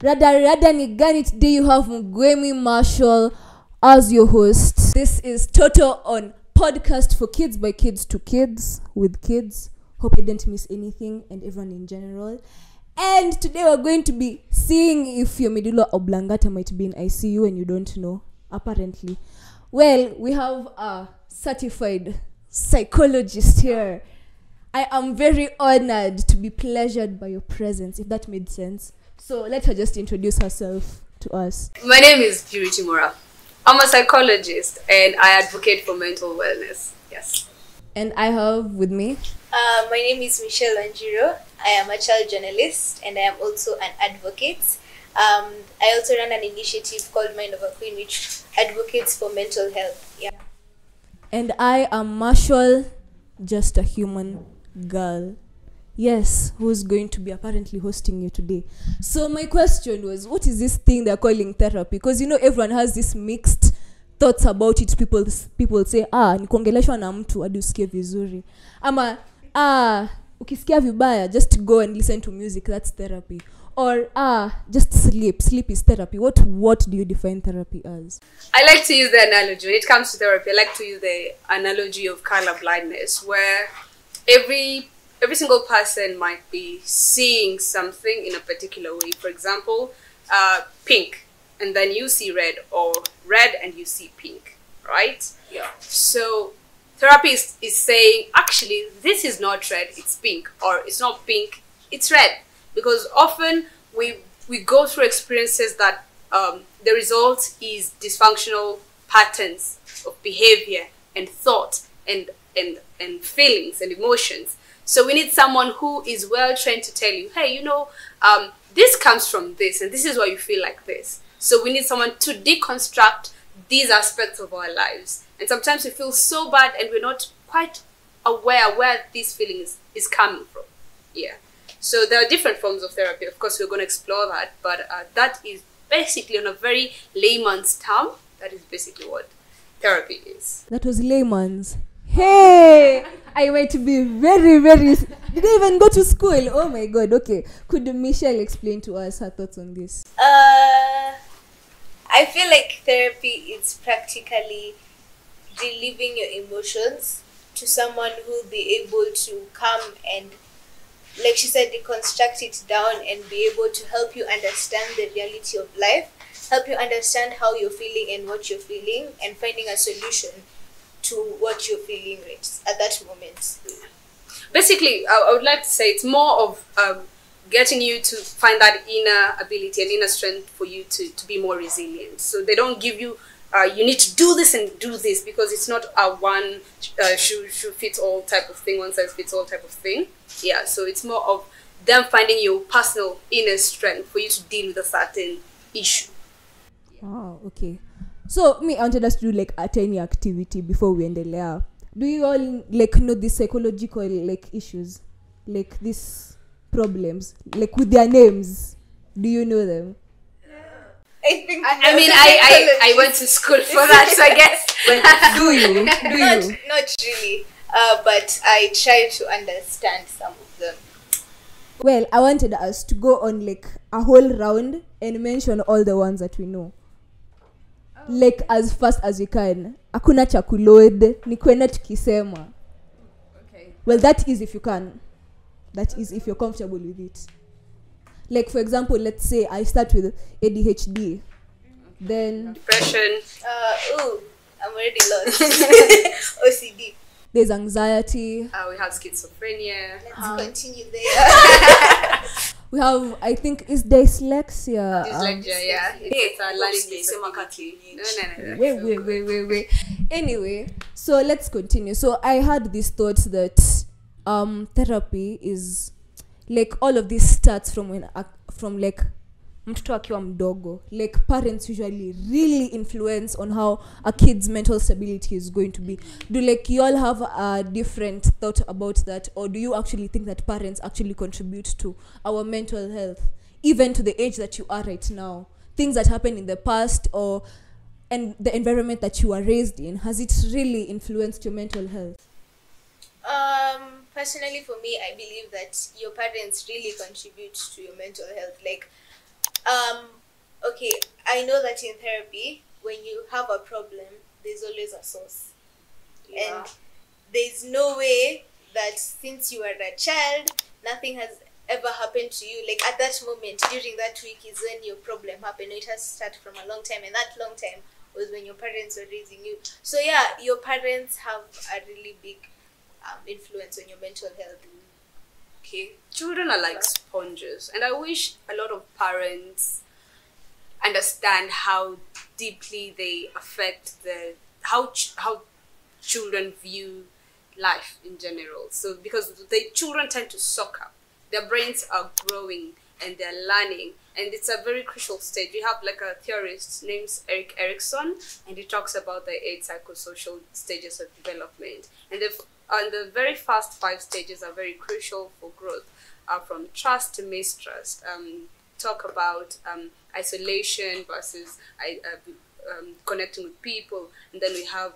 Rada ni gani. Today you have Mgwemi Marshall as your host. This is TOTO on Podcast for kids by kids to kids with kids. Hope I didn't miss anything and everyone in general. And today we're going to be seeing if your medulla oblongata might be in ICU and you don't know, apparently. Well, we have a certified psychologist here. I am very honored to be pleasured by your presence, if that made sense. So let her just introduce herself to us. My name is Moraa. I'm a psychologist and I advocate for mental wellness. Yes. And I have with me... my name is Michelle Anjiro. I am a child journalist and I am also an advocate. I also run an initiative called Mind of a Queen, which advocates for mental health. Yeah. And I am Marshall, just a human girl. Yes, who's going to be apparently hosting you today. So my question was, what is this thing they're calling therapy? Because you know everyone has this mixed thoughts about it. People say, nikuongeleshwa na mtu hadi usikie vizuri. Ama ukisikia vibaya, just go and listen to music, that's therapy. Or just sleep. Sleep is therapy. What do you define therapy as? I like to use the analogy. When it comes to therapy, I like to use the analogy of color blindness, where every single person might be seeing something in a particular way. For example, pink, and then you see red, or red and you see pink, right? Yeah. So therapy is saying, actually, this is not red, it's pink, or it's not pink, it's red. Because often we go through experiences that the result is dysfunctional patterns of behavior and thought and feelings and emotions. So we need someone who is well trained to tell you, hey, this comes from this and this is why you feel like this. So we need someone to deconstruct these aspects of our lives. And sometimes we feel so bad and we're not quite aware where this feeling is coming from. Yeah. So there are different forms of therapy. Of course, we're going to explore that. But that is basically, on a very layman's term, that is basically what therapy is. That was layman's. Hey! I went to be very, very... Did I even go to school? Oh my God. Okay. Could Michelle explain to us her thoughts on this? I feel like therapy is practically relieving your emotions to someone who will be able to come and, like she said, deconstruct it down and be able to help you understand the reality of life, help you understand how you're feeling and what you're feeling, and finding a solution to what you're feeling at that moment. Basically, I would like to say it's more of getting you to find that inner ability and inner strength for you to be more resilient. So they don't give you, you need to do this and do this, because it's not a one shoe fits all type of thing, one size fits all type of thing. Yeah, so it's more of them finding your personal inner strength for you to deal with a certain issue. Oh, okay. So I wanted us to do like a tiny activity before we endelea. Do you all know these psychological issues, these problems, with their names? Do you know them? I think. I went to school for that, so I guess. But do you? Not really. But I try to understand some of them. Well, I wanted us to go on a whole round and mention all the ones that we know. As fast as we can. Hakuna cha kuload, ni kwenda tukisema. Okay. Well, that is if you can. That is if you're comfortable with it. For example, let's say I start with ADHD. Then depression. I'm already lost. OCD. There's anxiety. We have schizophrenia. Let's continue there. We have, I think, is dyslexia. Dyslexia, yeah. It's a learning disability. Wait. Anyway, so let's continue. So I had this thought that therapy is all of this starts from mtoto akiwa mdogo. Parents usually really influence on how a kid's mental stability is going to be. Do you all have a different thought about that, or do you actually think that parents actually contribute to our mental health, even to the age that you are right now? Things that happened in the past and the environment that you were raised in, has it really influenced your mental health? Personally, for me, I believe that your parents really contribute to your mental health. Okay, I know that in therapy, when you have a problem, there's always a source. Yeah. And there's no way that since you are a child, nothing has ever happened to you. Like at that moment, during that week is when your problem happened. It has started from a long time, and that long time was when your parents were raising you. So yeah, your parents have a really big influence on your mental health. Okay, children are like sponges, and I wish a lot of parents understand how deeply they affect how children view life in general. So because the children tend to soak up, their brains are growing and they're learning, and it's a very crucial stage. We have like a theorist named Erik Erikson, and he talks about the 8 psychosocial stages of development, and the very first 5 stages are very crucial for growth, from trust to mistrust. Talk about isolation versus connecting with people, and then we have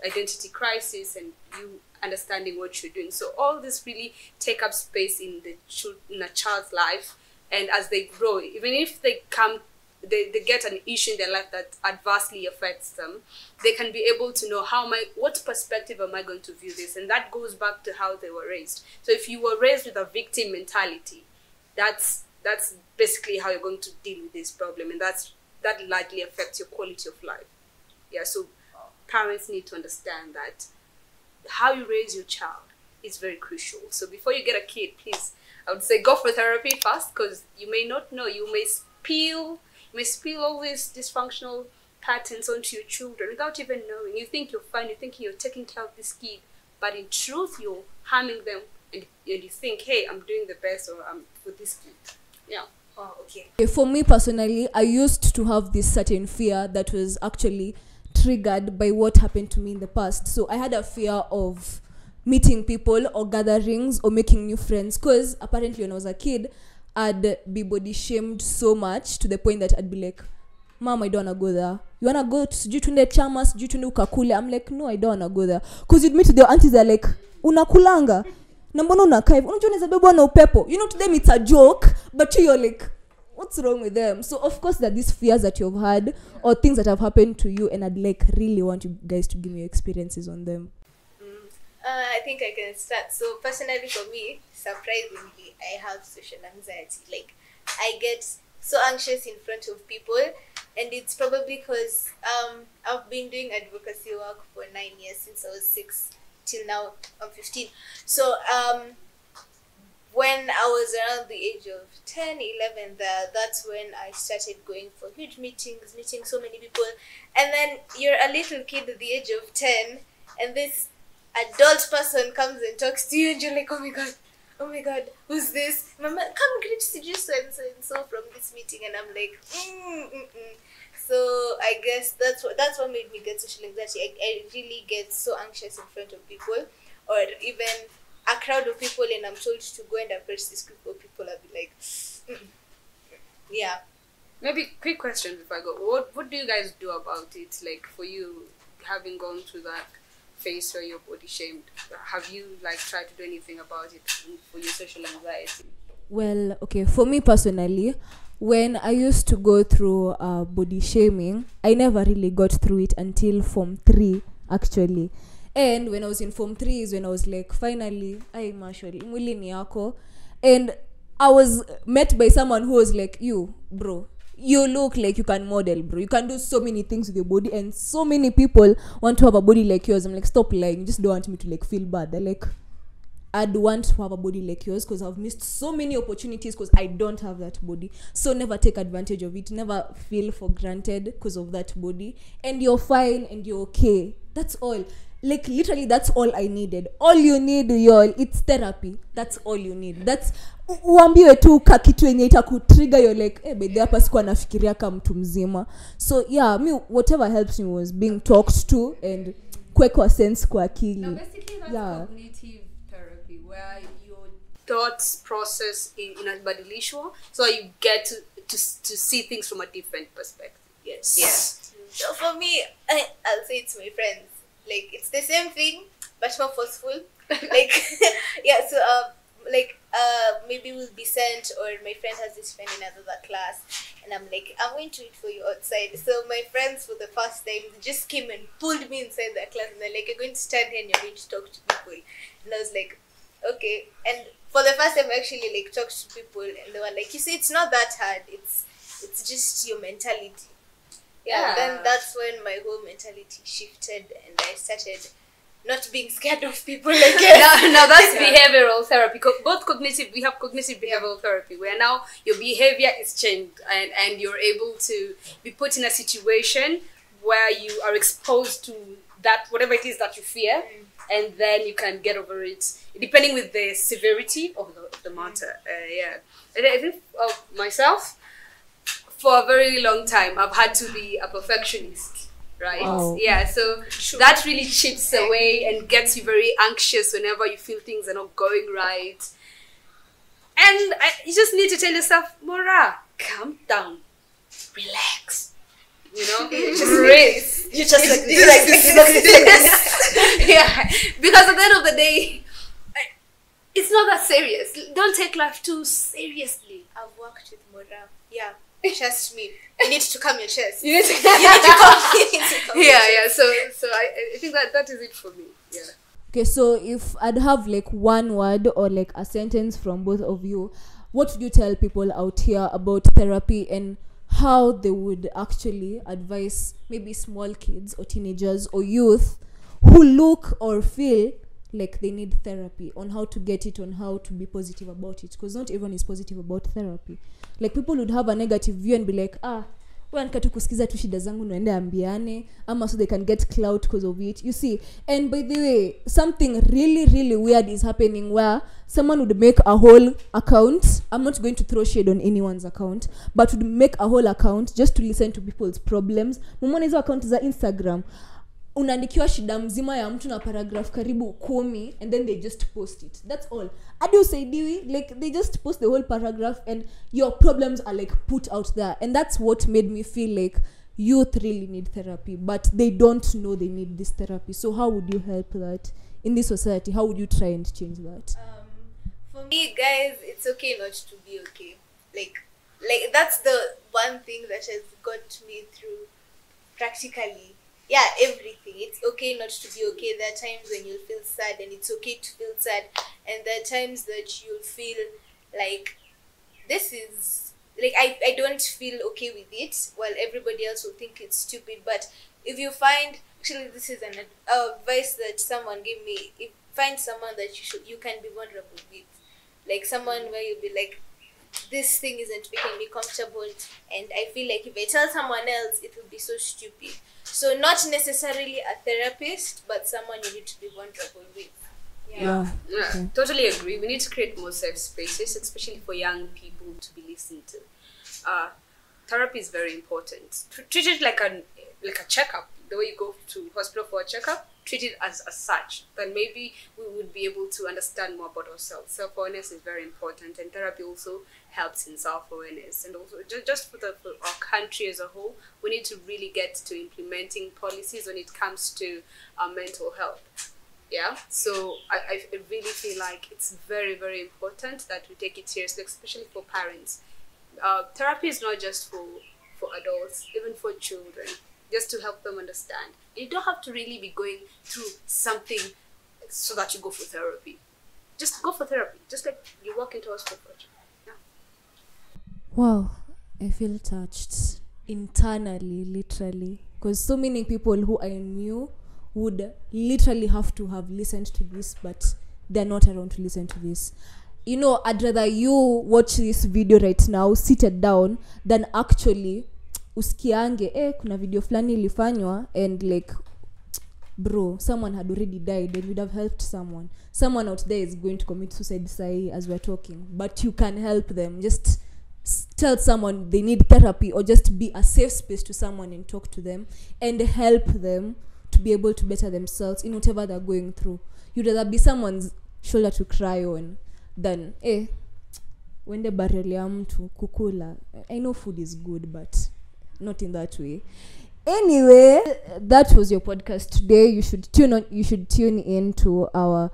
identity crisis and you understanding what you're doing. So all this really take up space in a child's life, and as they grow, even if they get an issue in their life that adversely affects them, they can be able to know what perspective am I going to view this, and that goes back to how they were raised. So if you were raised with a victim mentality, that's basically how you're going to deal with this problem, and that largely affects your quality of life. Yeah, so parents need to understand that how you raise your child is very crucial. So before you get a kid, please, I would say go for therapy first, because you may not know, you may spill all these dysfunctional patterns onto your children without even knowing. You think you're fine, you think you're taking care of this kid, but in truth you're harming them, and you think, hey, I'm doing the best, or I'm for this kid. Yeah. Oh, okay. For me personally, I used to have this certain fear that was actually triggered by what happened to me in the past. So I had a fear of meeting people or gatherings or making new friends, because apparently when I was a kid, I'd be body shamed so much to the point that I'd be like, Mom, I don't want to go there. You want to go to Jutunde Chamas, Jutunde Ukakule? I'm like, no, I don't want to go there. Because you'd meet the aunties, they're like, unakulanga. Na mbona unakaa? Unajua unaweza bebwa na upepo. You know, to them it's a joke, but you're like, what's wrong with them? So of course that these fears that you've had or things that have happened to you, and I'd like really want you guys to give me your experiences on them. I think I can start. So personally for me, surprisingly, I have social anxiety. Like I get so anxious in front of people, and it's probably because I've been doing advocacy work for 9 years, since I was 6 till now I'm 15. So when I was around the age of 10, 11, that's when I started going for huge meetings, meeting so many people. And then you're a little kid at the age of 10, and this adult person comes and talks to you, and you're like, oh my god, who's this? Mama, come greet you so and so from this meeting. And I'm like, So I guess that's what made me get social anxiety. I really get so anxious in front of people, or even a crowd of people, and I'm told to go and approach this group of people. I'll be like, yeah. Maybe quick question before I go. What do you guys do about it? Like for you, having gone through that phase where you're body shamed, have you like tried to do anything about it for your social anxiety? Well, okay, for me personally, when I used to go through body shaming, I never really got through it until Form 3, actually. And when I was in Form 3 is when I was like, finally, I Marshall, mwili ni yako. And I was met by someone who was like, you, bro, you look like you can model, bro. You can do so many things with your body, and so many people want to have a body like yours. I'm like, stop lying. You just don't want me to like feel bad. They're like, I'd want to have a body like yours because I've missed so many opportunities because I don't have that body. So never take advantage of it. Never feel for granted because of that body. And you're fine and you're okay. That's all. Like literally that's all I needed. All you need, y'all, it's therapy. That's all you need. That's uambiwe tu kakitu yenye itakutrigger, you're like, eh, by hapa sikuwa nafikiria kama mtu mzima. So yeah, me whatever helps me was being talked to and kwekwa sense kwa akili. No, basically that's cognitive therapy, where your thoughts process inabadilishwa, so you get to see things from a different perspective. Yes. Yeah. So for me, I'll say it's my friends. Like it's the same thing, but more forceful. Like yeah. So like maybe we'll be sent, or my friend has this friend in another class, and I'm like, I'm going to wait for you outside. So my friends, for the first time, just came and pulled me inside their class, and they're like, you're going to stand here and you're going to talk to people. And I was like, okay. And for the first time, I actually like talked to people, and they were like, you see, it's not that hard. It's just your mentality. Yeah. Then that's when my whole mentality shifted, and I started not being scared of people again. Now that's behavioral therapy. We have cognitive behavioral therapy, where now your behavior is changed, and you're able to be put in a situation where you are exposed to that, whatever it is that you fear, and then you can get over it, depending with the severity of the matter. And I think of myself, for a very long time, I've had to be a perfectionist. Right. Wow. Yeah. So that really chips away and gets you very anxious whenever you feel things are not going right. And you just need to tell yourself, Moraa, calm down, relax. You know, just breathe. You just like this. Yeah. Because at the end of the day, it's not that serious. Don't take life too seriously. I've worked with Moraa. Yeah. Trust me. You need to calm your chest. You need to calm yeah. So I think that is it for me. Yeah. Okay, so if I'd have like one word or like a sentence from both of you, what would you tell people out here about therapy and how they would actually advise maybe small kids or teenagers or youth who look or feel like they need therapy, on how to get it, on how to be positive about it? Because not everyone is positive about therapy. Like, people would have a negative view and be like, wewe nikatu kusikiza tu shida zangu naende ambiane, ama so they can get clout because of it, you see. And by the way, something really, really weird is happening where someone would make a whole account. I'm not going to throw shade on anyone's account, but would make a whole account just to listen to people's problems. Mumona hizo account za Instagram, unaandikiwa shida mzima ya mtu na paragraph karibu 10, and then they just post it. That's all. Adi usaidiwi, like they just post the whole paragraph and your problems are like put out there. And that's what made me feel like youth really need therapy, but they don't know they need this therapy. So how would you help that in this society? How would you try and change that? For me, guys, it's okay not to be okay. Like that's the one thing that has got me through practically everything. It's okay not to be okay. There are times when you'll feel sad, and it's okay to feel sad. And there are times that you'll feel like this is like I don't feel okay with it, while everybody else will think it's stupid. But if you find, actually this is an advice that someone gave me, find someone that you can be vulnerable with, like someone where you'll be like, this thing isn't making me comfortable, and I feel like if I tell someone else, it will be so stupid. So not necessarily a therapist, but someone you need to be vulnerable with. Yeah. Okay. Totally agree. We need to create more safe spaces, especially for young people to be listened to. Therapy is very important. Treat it like a checkup. The way you go to hospital for a checkup, treat it as such. Then maybe we would be able to understand more about ourselves. Self-awareness is very important, and therapy also helps in self-awareness. And also, just for our country as a whole, we need to really get to implementing policies when it comes to mental health. Yeah, so I really feel like it's very, very important that we take it seriously, especially for parents. Therapy is not just for adults, even for children, just to help them understand. You don't have to really be going through something so that you go for therapy. Just go for therapy, just like you walk into a hospital. Yeah. Wow, I feel touched internally, literally, because so many people who I knew would literally have to have listened to this, but they're not around to listen to this. You know, I'd rather you watch this video right now seated down than actually usikiange kuna video flani ilifanywa and like, bro, someone had already died and would have helped someone. Someone out there is going to commit suicide as we're talking, but you can help them. Just tell someone they need therapy, or just be a safe space to someone and talk to them and help them to be able to better themselves in whatever they're going through. You'd rather be someone's shoulder to cry on than wende barrel ya mtu kukula. I know food is good, but not in that way. Anyway, that was your podcast today. You should tune in to our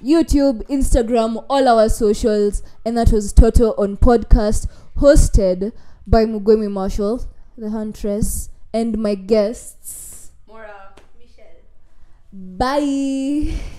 YouTube, Instagram, all our socials. And that was Toto on Podcast, hosted by Mugwemi Marshall, the huntress, and my guests, Moraa. Michelle. bye.